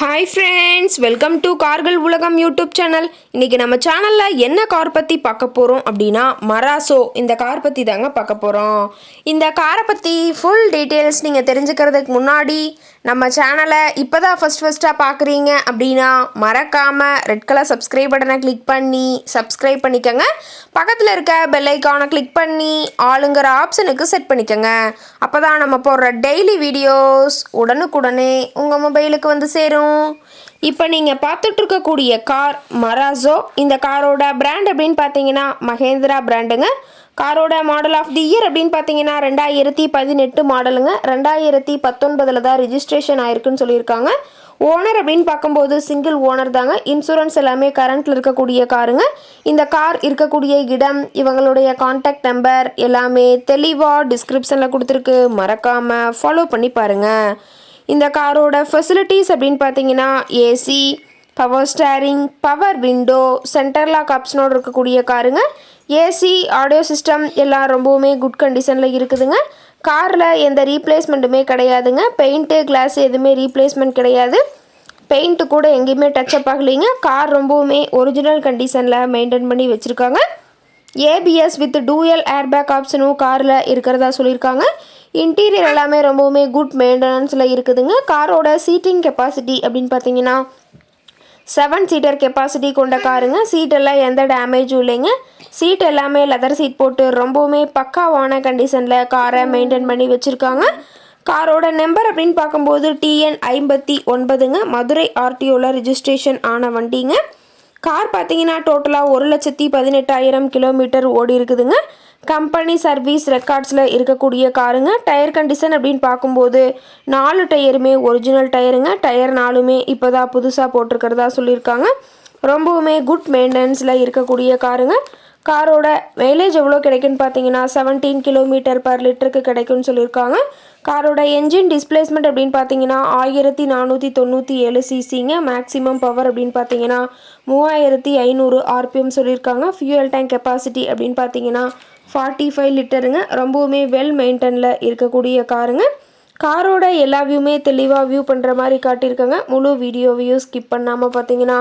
Hi friends, welcome to கார்கள் உலகம் YouTube channel. இன்றைக்கி நம்ம சேனலில் என்ன கார் பற்றி பார்க்க போகிறோம் அப்படின்னா மராசோ இந்த கார் பற்றி தாங்க பார்க்க போகிறோம். இந்த காரை பற்றி ஃபுல் டீட்டெயில்ஸ் நீங்கள் தெரிஞ்சுக்கிறதுக்கு முன்னாடி நம்ம சேனலை இப்போ தான் ஃபஸ்ட்டாக பார்க்குறீங்க அப்படின்னா மறக்காமல் ரெட் கலர் சப்ஸ்கிரைப் பட்டனை கிளிக் பண்ணி சப்ஸ்கிரைப் பண்ணிக்கோங்க. பக்கத்தில் இருக்க பெல் ஐக்கானை கிளிக் பண்ணி ஆளுங்கிற ஆப்ஷனுக்கு செட் பண்ணிக்கோங்க. அப்போ தான் நம்ம போடுற டெய்லி வீடியோஸ் உடனுக்குடனே உங்கள் மொபைலுக்கு வந்து சேரும். இப்போ நீங்கள் பார்த்துட்ருக்கக்கூடிய கார் மராசோ. இந்த காரோட பிராண்ட் அப்படின்னு பார்த்தீங்கன்னா மஹேந்திரா பிராண்டுங்க. காரோட மாடல் ஆஃப் தி இயர் அப்படின்னு பார்த்தீங்கன்னா 2018 மாடலுங்க. 2019 தான் ரிஜிஸ்ட்ரேஷன் ஆயிருக்குன்னு சொல்லியிருக்காங்க. ஓனர் அப்படின்னு பார்க்கும்போது சிங்கிள் ஓனர் தாங்க. இன்சூரன்ஸ் எல்லாமே கரண்ட்டில் இருக்கக்கூடிய காருங்க. இந்த கார் இருக்கக்கூடிய இடம், இவங்களுடைய கான்டாக்ட் நம்பர் எல்லாமே தெளிவாக டிஸ்கிரிப்ஷனில் கொடுத்துருக்கு. மறக்காமல் ஃபாலோ பண்ணி பாருங்கள். இந்த காரோட ஃபெசிலிட்டிஸ் அப்படின்னு பார்த்தீங்கன்னா AC, power steering, power window, centre lock ஆப்ஷனோடு இருக்கக்கூடிய காருங்க. ஏசி, ஆடியோ சிஸ்டம் எல்லாம் ரொம்பவுமே குட் கண்டிஷனில் இருக்குதுங்க. காரில் எந்த ரீப்ளேஸ்மெண்ட்டுமே கிடையாதுங்க. பெயிண்ட்டு, கிளாஸ் எதுவுமே ரீப்ளேஸ்மெண்ட் கிடையாது. பெயிண்ட்டு கூட எங்கேயுமே டச்சப் ஆகலைங்க. கார் ரொம்பவுமே ஒரிஜினல் கண்டிஷனில் மெயின்டைன் பண்ணி வச்சுருக்காங்க. ஏபிஎஸ் வித் டூயல் ஏர்பேக் ஆப்ஷனும் காரில் இருக்கிறதா சொல்லியிருக்காங்க. இன்டீரியர் எல்லாமே ரொம்பவுமே குட் மெயின்டெனன்ஸில் இருக்குதுங்க. காரோட சீட்டிங் கெப்பாசிட்டி அப்படின்னு பார்த்தீங்கன்னா 7 சீட்டர் கெப்பாசிட்டி கொண்ட காருங்க. சீட்டெல்லாம் எந்த டேமேஜும் இல்லைங்க. சீட் எல்லாமே லெதர் சீட் போட்டு ரொம்பவுமே பக்காவான கண்டிஷனில் காரை மெயின்டைன் பண்ணி வச்சுருக்காங்க. காரோட நம்பர் அப்படின்னு பார்க்கும்போது TN 59ங்க. மதுரை RTOவில் ரிஜிஸ்ட்ரேஷன் ஆன வண்டிங்க. கார் பார்த்தீங்கன்னா டோட்டலாக 1,18,000 கிலோமீட்டர் ஓடி இருக்குதுங்க. கம்பெனி சர்வீஸ் ரெக்கார்ட்ஸில் இருக்கக்கூடிய காருங்க. டயர் கண்டிஷன் அப்படின்னு பார்க்கும்போது 4 டயருமே ஒரிஜினல் டயருங்க. டயர் 4மே இப்போ தான் புதுசாக போட்டிருக்கிறதா சொல்லியிருக்காங்க. ரொம்பவுமே குட் மெயின்டெனன்ஸில் இருக்கக்கூடிய காருங்க. காரோட மைலேஜ் எவ்வளோ கிடைக்குன்னு பார்த்தீங்கன்னா 17 கிலோமீட்டர் பர் லிட்டருக்கு கிடைக்கும்னு சொல்லியிருக்காங்க. காரோட என்ஜின் டிஸ்பிளேஸ்மெண்ட் அப்படின்னு பார்த்தீங்கன்னா 1497 சிசிங்க. மேக்ஸிமம் பவர் அப்படின்னு பார்த்தீங்கன்னா 3500 RPM சொல்லியிருக்காங்க. ஃபியூயல் டேங்க் கெப்பாசிட்டி அப்படின்னு பார்த்தீங்கன்னா 45 லிட்டருங்க. ரொம்பவுமே வெல் மெயின்டெனில் இருக்கக்கூடிய காருங்க. காரோட எல்லா வியூமே தெளிவாக வியூ பண்ணுற மாதிரி காட்டியிருக்காங்க. முழு வீடியோவையும் ஸ்கிப் பண்ணாமல் பார்த்தீங்கன்னா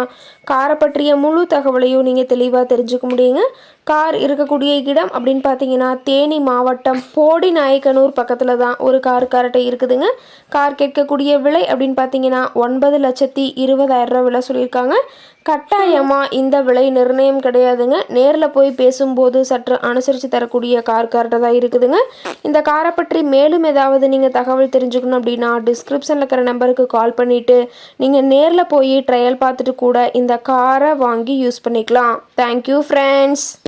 காரை பற்றிய முழு தகவலையும் நீங்கள் தெளிவாக தெரிஞ்சுக்க முடியுங்க. கார் இருக்கக்கூடிய இடம் அப்படின்னு பார்த்தீங்கன்னா தேனி மாவட்டம் போடி நாயக்கனூர் பக்கத்தில் தான் ஒரு கார் கரெக்டாக இருக்குதுங்க. கார் கேட்கக்கூடிய விலை அப்படின்னு பார்த்தீங்கன்னா 9,20,000 விலை சொல்லியிருக்காங்க. கட்டாயமாக இந்த விலை நிர்ணயம் கிடையாதுங்க. நேரில் போய் பேசும்போது சற்று அனுசரித்து தரக்கூடிய கார் கரெக்டாக தான் இருக்குதுங்க. இந்த காரை பற்றி மேலும் ஏதாவது நீங்கள் தகவல் தெரிஞ்சுக்கணும் அப்படின்னா டிஸ்கிரிப்ஷனில் இருக்கிற நம்பருக்கு கால் பண்ணிவிட்டு நீங்கள் நேரில் போய் ட்ரையல் பார்த்துட்டு கூட இந்த காரை வாங்கி யூஸ் பண்ணிக்கலாம். Thank you friends.